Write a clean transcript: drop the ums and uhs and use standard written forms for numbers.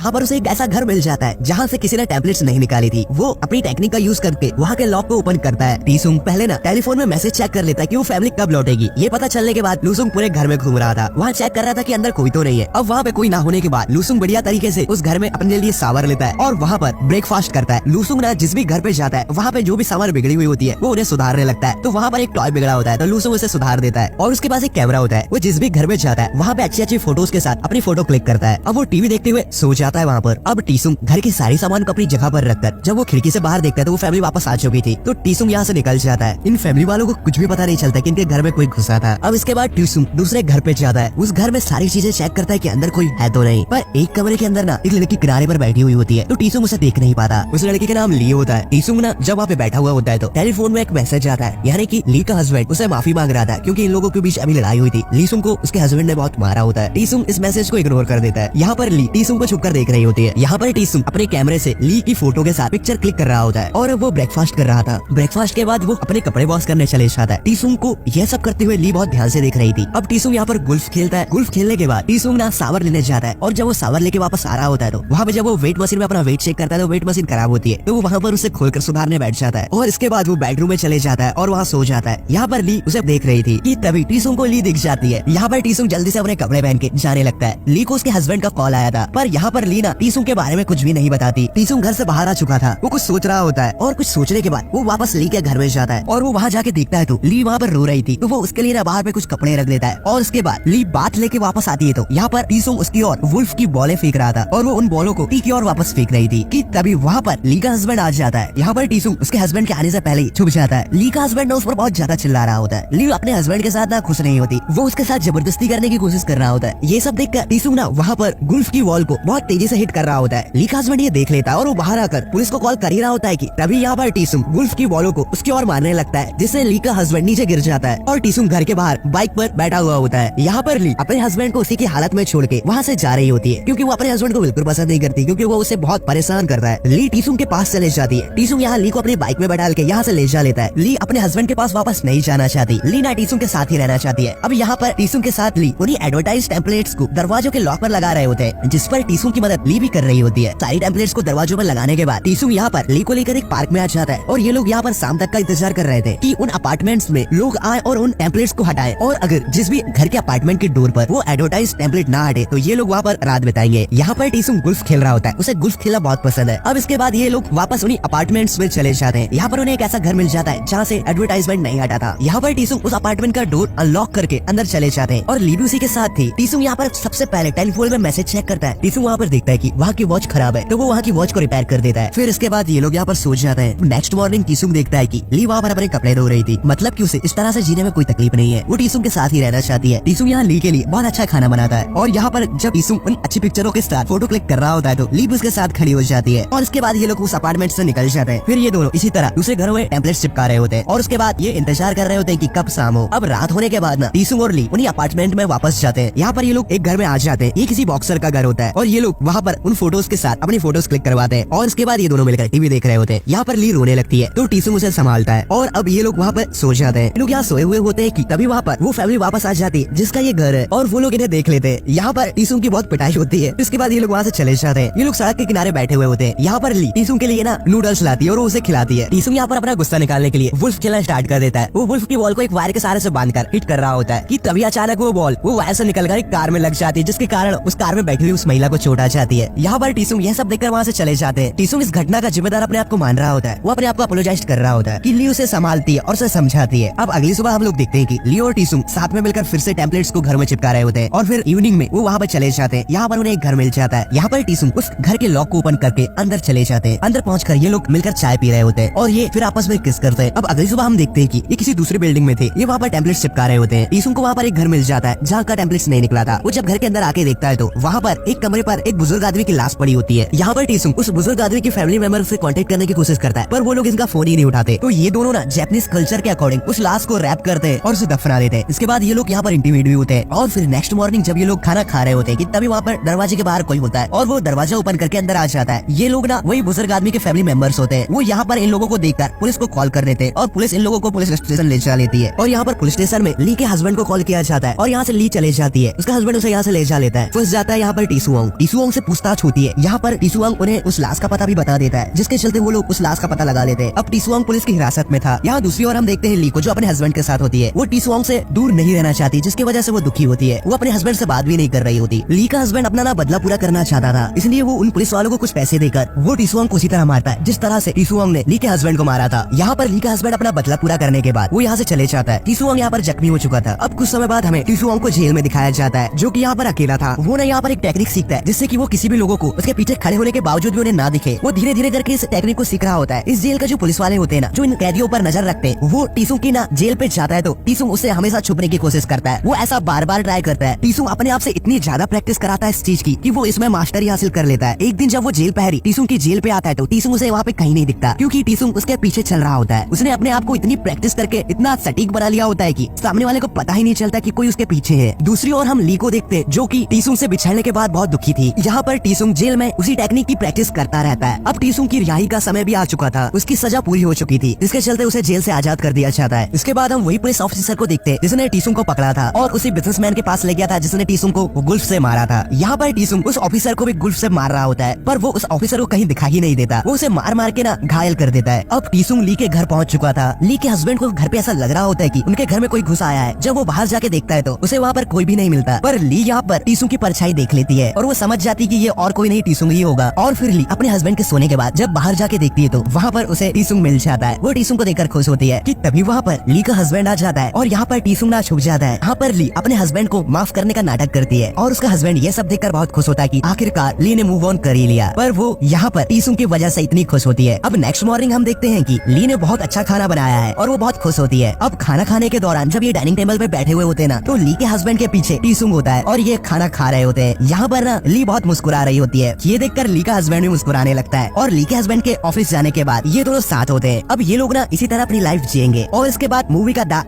यहाँ पर उसे एक ऐसा घर मिल जाता है जहाँ से किसी ने टेम्पलेट्स नहीं निकाली थी। वो अपनी टेक्निक का यूज करके वहाँ के लॉक को ओपन करता है। टीसुंग पहले ना टेलीफोन में मैसेज चेक कर लेता है कि वो फैमिली कब लौटेगी। ये पता चलने के बाद लूसुंग पूरे घर में घूम रहा था, वहाँ चेक कर रहा था कि अंदर कोई तो नहीं है। अब वहाँ पे कोई ना होने के बाद लूसुंग बढ़िया तरीके से उस घर में अपने लिए शावर लेता है और वहाँ पर ब्रेकफास्ट करता है। लूसुंग ना जिस भी घर पे जाता है वहाँ पे जो भी सामान बिगड़ी हुई होती है वो उन्हें सुधारने लगता है। तो वहाँ पर एक टॉय बिगड़ा होता है तो लूसुंग उसे सुधार देता है। और उसके पास एक कैमरा होता है, वो जिस भी घर में जाता है वहाँ पे अच्छी अच्छी फोटोज के साथ अपनी फोटो क्लिक करता है। अब वो टीवी देखते हुए सो जाता है वहाँ पर। अब टीसुंग घर के सारे सामान को अपनी जगह पर रखकर जब वो खिड़की से बाहर देखता है तो वो फैमिली वापस आ चुकी थी। तो टीसुंग यहाँ से निकल जाता है। इन फैमिली वालों को कुछ भी पता नहीं चलता कि इनके घर में कोई घुसा था। अब इसके बाद टीसुंग दूसरे घर पे जाता है। उस घर में सारी चीजें चेक करता है कि अंदर कोई है तो नहीं, पर एक कमरे के अंदर ना एक लड़की किनारे पर बैठी हुई होती है। तो टीसुंग उसे देख नहीं पाता। उस लड़की का नाम ली होता है। टीसुंग ना जब वहाँ पे बैठा हुआ होता है तो टेलीफोन में एक मैसेज आता है, यानी कि ली का हस्बैंड उसे माफी मांग रहा था क्योंकि इन लोगों के बीच अभी लड़ाई हुई थी। लीसुंग को उसके हस्बैंड ने बहुत मारा होता है। टीसुंग इस मैसेज को इग्नोर कर देता है। यहाँ पर ली टीसुंग को छुपकर देख रही होती है। यहाँ पर टीसुंग अपने कैमरे से ली की फोटो के साथ पिक्चर क्लिक कर रहा होता है और वो ब्रेकफास्ट कर रहा था। ब्रेकफास्ट के बाद वो अपने कपड़े वॉश करने चले जाता है। टीसुंग को यह सब करते हुए ली बहुत ध्यान से देख रही थी। अब टीसुंग यहाँ पर गुल्फ खेलता है। गुल्फ खेलने के बाद टीसुंग ना सावर लेने जाता है और जब वो सावर लेके वापस आ रहा होता है तो वहाँ पे जब वो वेट मशीन में अपना वेट चेक करता है तो वेट मशीन खराब होती है। तो वो वहाँ पर उसे खोलकर सुधारने बैठ जाता है और इसके बाद वो बेडरूम में चले जाता है और वहाँ सो जाता है। यहाँ पर ली उसे देख रही थी कि तभी टीसुंग को ली दिख जाती है। यहाँ पर टीसुंग जल्दी से अपने कपड़े पहन के जाने लगता है। ली को उसके हस्बैंड का कॉल आया था, पर यहाँ पर ली ना टीसुंग के बारे में कुछ भी नहीं बताती। टीसुंग घर से बाहर आ चुका था, वो कुछ सोच रहा होता है और कुछ सोचने के बाद वो वापस ली के घर में जाता है और वो वहाँ जाके देखता है तो ली वहाँ पर रो रही थी। तो वो उसके लिए ना बाहर पे कुछ कपड़े रख लेता है और उसके बाद ली बात लेके वापस आती है तो यहाँ पर टीसुंग उसकी ओर वुल्फ की बॉलें फेंक रहा था और वो उन बॉलों को टी की ओर वापस फेंक रही थी कि तभी वहाँ पर ली का हस्बैंड आ जाता है। यहाँ पर टीसुंग उसके हस्बैंड के आने से पहले ही छुप जाता है। ली का हस्बैंड उस पर बहुत ज्यादा चिल्ला रहा होता है। ली अपने हस्बैंड के साथ ना खुश नहीं होती, वो उसके साथ जबरदस्ती करने की कोशिश कर रहा होता है। ये सब देखकर टीसुंग ना वहाँ पर गुल्फ की वॉल को बहुत तेजी से हिट कर रहा होता है। ली का हस्बैंड ये देख लेता है और वो बाहर आकर पुलिस को कॉल कर ही रहा होता है कि तभी यहाँ पर टीसुंग गुल्फ की वॉलों को उसकी ओर मारने लगता है, जिससे ली का हस्बैंड नीचे गिर जाता है और टीसुंग घर के बाहर बाइक पर बैठा हुआ होता है। यहाँ पर ली अपने हस्बैंड को उसी की हालत में छोड़ के वहाँ से जा रही होती है क्योंकि वो अपने हस्बैंड को बिल्कुल पसंद नहीं करती, क्योंकि वो उसे बहुत परेशान करता है। ली टीसुंग के पास चले जाती है। टीसुंग यहाँ ली को अपनी बाइक में बैठा के यहाँ से ले जा लेता है। ली अपने हस्बैंड के पास वापस नहीं जाना चाहती। ली ना टीसुंग के साथ ही रहना चाहती है। अब यहाँ पर टीसुंग के साथ ली उन्हीं एडवर्टाइज टेम्पलेट्स को दरवाजों के लॉक पर लगा रहे होते हैं, जिस पर टीसुंग की मदद ली भी कर रही होती है। सारी टेम्पलेट्स को दरवाजों पर लगाने के बाद टीसुंग यहाँ पर ली को लेकर एक पार्क में आ जाता है और ये लोग यहाँ पर शाम तक का इंतजार कर रहे थे कि उन अपार्टमेंट्स में लोग आए और उन टेम्पलेट्स को हटाएं, और अगर जिस भी घर के अपार्टमेंट के डोर पर वो एडवर्टाइज टेम्पलेट ना हटे तो ये लोग वहाँ पर रात बिताएंगे। यहाँ पर टीसुंग गुल्फ खेल रहा होता है, उसे गुल्फ खेलना बहुत पसंद है। अब इसके बाद ये लोग वापस उन्हीं अपार्टमेंट्स में चले जाते हैं। यहाँ पर उन्हें एक ऐसा घर मिल जाता है जहाँ से एडवर्टाइजमेंट नहीं हटा था। यहाँ पर टीसुंग उस अपार्टमेंट का डोर अनलॉक करके अंदर चले जाते हैं और ली भी उसी के साथ थी। टीसुंग यहाँ पर सबसे पहले टेलीफोन में मैसेज चेक करता है। टीसुंग वहाँ पर देखता है कि वहाँ की वॉच खराब है तो वो वहाँ की वॉच को रिपेयर कर देता है। फिर इसके बाद ये लोग यहाँ पर सो जाते हैं। नेक्स्ट मॉर्निंग टीसुंग देखता है कि ली वहाँ पर अपने कपड़े धो रही थी, मतलब कि उसे इस तरह से जीने में कोई तकलीफ नहीं है, वो टीसुंग के साथ ही रहना चाहती है। टीसुंग यहाँ ली के लिए बहुत अच्छा खाना बनाता है और यहाँ पर जब टीसुंग उन अच्छी पिक्चरों के साथ फोटो क्लिक कर रहा होता है तो ली भी उसके साथ खड़ी हो जाती है और इसके बाद ये लोग उस अपार्टमेंट से निकल जाते हैं। फिर ये दोनों इसी तरह दूसरे घरों में टेम्पलेट्स चिपका रहे होते हैं और उसके बाद ये इंतजार कर रहे होते हैं कि कब शाम हो। अब रात होने के बाद ना टीसुंग और ली उन्हीं अपार्टमेंट में वापस जाते हैं। यहाँ पर ये लोग एक घर में आ जाते हैं। ये किसी बॉक्सर का घर होता है और ये लोग वहाँ पर उन फोटोज के साथ अपनी फोटोज क्लिक करवाते हैं और इसके बाद ये दोनों मिलकर टीवी देख रहे होते हैं। यहाँ पर ली रोने लगती है तो टीसुंग उसे संभालता है और अब ये लोग वहाँ पर सो जाते हैं। लोग यहाँ सोए हुए होते हैं कि तभी वहाँ पर वो फैमिली वापस आ जाती है जिसका ये घर है और वो लोग इन्हें देख लेते हैं। यहाँ पर टीसुंग की बहुत पिटाई होती है। इसके बाद ये लोग वहाँ से चले जाते हैं। ये लोग सड़क के किनारे बैठे हुए होते हैं। यहाँ पर ली टीसुंग के लिए ना नूडल्स लाती है और वो उसे खिलाती है। टीसुंग यहाँ पर अपना गुस्सा निकालने के लिए वुल्फ खेलना स्टार्ट कर देता है। वो वुल्फ की बॉल को एक वायर के सहारे से बांधकर हिट कर रहा होता है कि तभी अचानक वो बॉल वो वायर से निकलकर एक कार में लग जाती है, जिसके कारण उस कार में बैठी हुई उस महिला को चोट आ जाती है। यहाँ पर टीसुंग यह सब देखकर वहाँ से चले जाते हैं। टीसुंग इस घटना का जिम्मेदार अपने आप को मान रहा होता है। वो अपने आप को अपोलोजाइज कर रहा होता है कि ली उसे संभालती है और उसे समझाती है। अब अगली सुबह हम लोग देखते हैं कि ली और टीसुंग साथ में मिलकर फिर से टेम्पलेट्स को घर में चिपका रहे होते हैं और फिर इवनिंग में वो वहाँ पर चले जाते हैं। यहाँ पर उन्हें एक घर मिल जाता है। यहाँ पर टीसुंग उस घर के लॉक को ओपन करके अंदर चले जाते हैं। अंदर पहुंचकर ये लोग मिलकर चाय पी रहे होते हैं और ये फिर आपस में किस करते हैं। अब अगली सुबह हम देखते हैं कि ये किसी दूसरी बिल्डिंग में थे। ये वहाँ पर टेम्पलेट्स चिपका रहे होते हैं। टीसुंग को वहाँ पर एक घर मिल जाता है जहाँ का टेम्पलेट्स नहीं निकला था। वो जब घर के अंदर आके देखता है तो वहाँ पर एक कमरे पर एक बुजुर्ग आदमी की लाश पड़ी होती है। यहाँ पर टीसुंग उस बुजुर्ग आदमी की फैमिली मेंबर से कांटेक्ट करने की कोशिश करता है, पर वो लोग इसका फोन ही नहीं उठाते। तो ये दोनों ना जापानीज कल्चर के अकॉर्डिंग उस लाश को रैप करते हैं और उसे दफना देते हैं। इसके बाद ये लोग यहाँ पर इंटीमेट भी होते हैं और फिर नेक्स्ट मॉर्निंग जब ये लोग खाना खा रहे होते हैं कि तभी वहाँ पर दरवाजे के बाहर कोई होता है और वो दरवाजा ओपन करके अंदर आ जाता है। ये लोग ना वही बुजुर्ग आदमी के फैमिली मेंबर्स होते हैं। वो यहाँ पर इन लोगों को देखकर पुलिस को कॉल कर देते हैं और पुलिस इन लोगों को पुलिस स्टेशन ले जा लेती है। और यहाँ पर पुलिस स्टेशन में ली के हस्बैंड को कॉल किया जाता है और यहाँ से ली चले जाती है। उसका हस्बैंड उसे यहाँ से ले जा लेता है। फंस जाता है यहाँ पर टीसुओंग। से पूछताछ होती है। यहाँ पर टीसुआंग उन्हें उस लाश का पता भी बता देता है, जिसके चलते वो लोग उस लाश का पता लगा लेते हैं। अब टीसुआंग पुलिस की हिरासत में था। यहाँ दूसरी ओर हम देखते हैं ली को, जो अपने हस्बैंड के साथ होती है। वो टीसुआंग से दूर नहीं रहना चाहती, जिसकी वजह से वो दुखी होती है। वो अपने हस्बैंड से बात भी नहीं कर रही होती। ली का हस्बैंड अपना ना बदला पूरा करना चाहता था, इसलिए वो उन पुलिस वालों को कुछ पैसे देकर वो टीसुआंग को उसी तरह मारता है जिस तरह से टीसुआंग ने ली के हस्बैंड को मारा था। यहाँ पर ली का हस्बैंड अपना बदला पूरा करने के बाद वो यहाँ से चले जाता है। टीसुआंग यहाँ पर जख्मी हो चुका था। अब कुछ समय बाद हमें टीसुआंग को जेल में दिखाया जाता है, जो कि यहाँ पर अकेला था। वो ना यहाँ पर एक टेक्निक सीखता है, जिससे कि वो किसी भी लोगों को उसके पीछे खड़े होने के बावजूद भी उन्हें ना दिखे। वो धीरे धीरे करके इस टेक्निक को सीख रहा होता है। इस जेल का जो पुलिस वाले होते हैं ना, जो इन कैदियों पर नजर रखते हैं, वो टीसुंग की ना जेल पे जाता है तो टीसुंग उससे हमेशा छुपने की कोशिश करता है। वो ऐसा बार बार ट्राई करता है। टीसुंग अपने आप से इतनी ज्यादा प्रैक्टिस कराता है इस चीज की कि वो इसमें मास्टरी हासिल कर लेता है। एक दिन जब वो जेल पहरी टीसुंग की जेल पे आता है तो टीसुंग उसे वहाँ पे कहीं नहीं दिखता, क्योंकि टीसुंग उसके पीछे चल रहा होता है। उसने अपने आप को इतनी प्रैक्टिस करके इतना सटीक बना लिया होता है कि सामने वाले को पता ही नहीं चलता कि कोई उसके पीछे है। दूसरी ओर हम ली को देखते हैं, जो कि टीसुंग से बिछड़ने के बाद बहुत दुखी थी। यहाँ पर टीसुंग जेल में उसी टेक्निक की प्रैक्टिस करता रहता है। अब टीसुंग की रिहाई का समय भी आ चुका था, उसकी सजा पूरी हो चुकी थी, इसके चलते उसे जेल से आजाद कर दिया जाता है। इसके बाद हम वही पुलिस ऑफिसर को देखते हैं जिसने टीसुंग को पकड़ा था और उसी बिजनेसमैन के पास ले गया था जिसने टीसुंग को गुल्फ से मारा था। यहाँ पर टीसुंग उस ऑफिसर को भी गुल्फ से मार रहा होता है, पर वो उस ऑफिसर को कहीं दिखाई नहीं देता। वो उसे मार मार के ना घायल कर देता है। अब टीसुंग ली के घर पहुँच चुका था। ली के हस्बैंड को घर पे ऐसा लग रहा होता है कि उनके घर में कोई घुस आया है। जब वो बाहर जाके देखता है तो उसे वहाँ पर कोई भी नहीं मिलता, पर ली यहाँ पर टीसुंग की परछाई देख लेती है और वो समझ जाती कि ये और कोई नहीं टीसुंग ही होगा। और फिर ली अपने हस्बैंड के सोने के बाद जब बाहर जाके देखती है तो वहाँ पर उसे टीसुंग मिल जाता है। वो टीसुंग को देखकर खुश होती है कि तभी वहाँ पर ली का हस्बैंड आ जाता है और यहाँ पर टीसुंग ना छुप जाता है। यहाँ पर ली अपने हस्बैंड को माफ करने का नाटक करती है और उसका हस्बैंड ये सब देखकर बहुत खुश होता है कि आखिरकार ली ने मूव ऑन कर ही लिया। पर वो यहाँ पर टीसुंग की वजह से इतनी खुश होती है। अब नेक्स्ट मॉर्निंग हम देखते हैं कि ली ने बहुत अच्छा खाना बनाया है और वो बहुत खुश होती है। अब खाना खाने के दौरान जब ये डाइनिंग टेबल पे बैठे हुए होते हैं ना, तो ली के हस्बैंड के पीछे टीसुंग होता है और ये खाना खा रहे होते हैं। यहाँ पर ना ली बहुत मुस्कुरा रही होती है। ये देखकर ली का हस्बैंड भी मुस्कुराने लगता है और ली के हस्बैंड के ऑफिस जाने के बाद ये दोनों साथ होते हैं। अब ये लोग ना इसी तरह अपनी लाइफ जिएंगे और इसके बाद मूवी का द